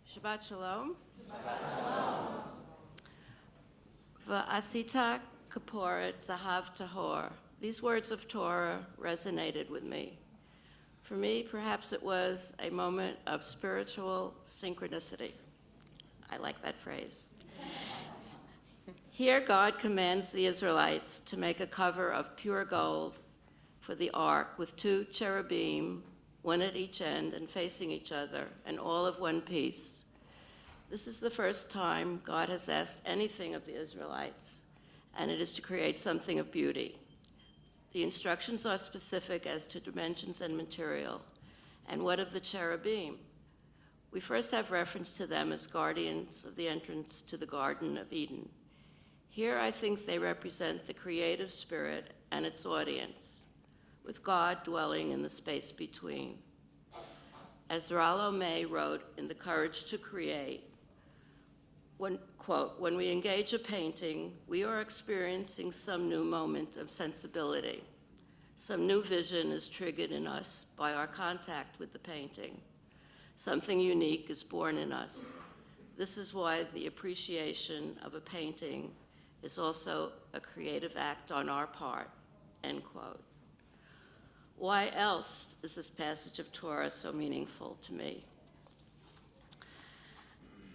Shabbat Shalom. Shabbat Shalom. Va'asita kaporet zahav tahor. These words of Torah resonated with me. For me, perhaps it was a moment of spiritual synchronicity. I like that phrase. Here, God commands the Israelites to make a cover of pure gold for the ark with 2 cherubim, one at each end and facing each other, and all of one piece. This is the first time God has asked anything of the Israelites, and it is to create something of beauty. The instructions are specific as to dimensions and material. And what of the cherubim? We first have reference to them as guardians of the entrance to the Garden of Eden. Here, I think they represent the creative spirit and its audience, with God dwelling in the space between. As Rollo May wrote in The Courage to Create, quote, when we engage a painting, we are experiencing some new moment of sensibility. Some new vision is triggered in us by our contact with the painting. Something unique is born in us. This is why the appreciation of a painting is also a creative act on our part, end quote. Why else is this passage of Torah so meaningful to me?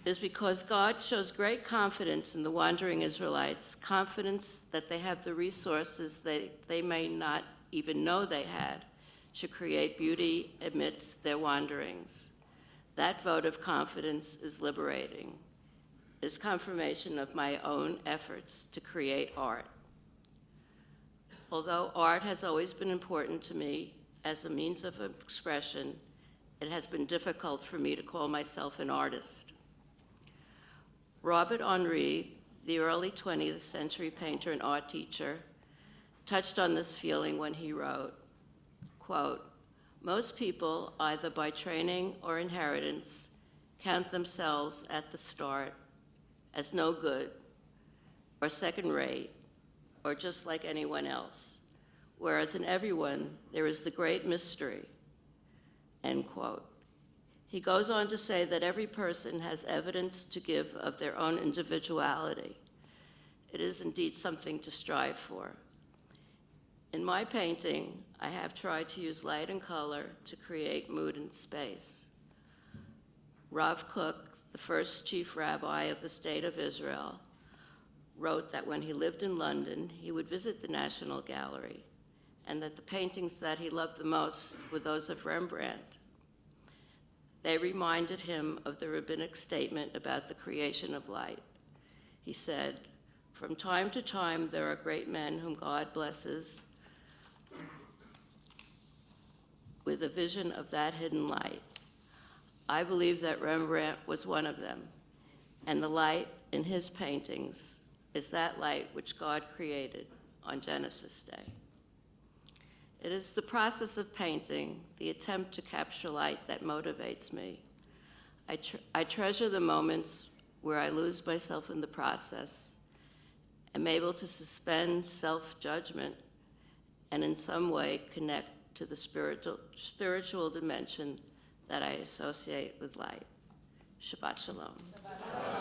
It is because God shows great confidence in the wandering Israelites, confidence that they have the resources they may not even know they had to create beauty amidst their wanderings. That vote of confidence is liberating. It's confirmation of my own efforts to create art. Although art has always been important to me as a means of expression, it has been difficult for me to call myself an artist. Robert Henri, the early 20th century painter and art teacher, touched on this feeling when he wrote, quote, most people, either by training or inheritance, count themselves at the start as no good or second rate or just like anyone else, whereas in everyone there is the great mystery, end quote. He goes on to say that every person has evidence to give of their own individuality. It is indeed something to strive for. In my painting, I have tried to use light and color to create mood and space. Rav Kook, the first chief rabbi of the state of Israel, wrote that when he lived in London, he would visit the National Gallery, and that the paintings that he loved the most were those of Rembrandt. They reminded him of the rabbinic statement about the creation of light. He said, from time to time, there are great men whom God blesses with a vision of that hidden light. I believe that Rembrandt was one of them, and the light in his paintings is that light which God created on Genesis Day. It is the process of painting, the attempt to capture light, that motivates me. I treasure the moments where I lose myself in the process, am able to suspend self-judgment, and in some way connect to the spiritual dimension that I associate with light. Shabbat Shalom. Shabbat Shalom.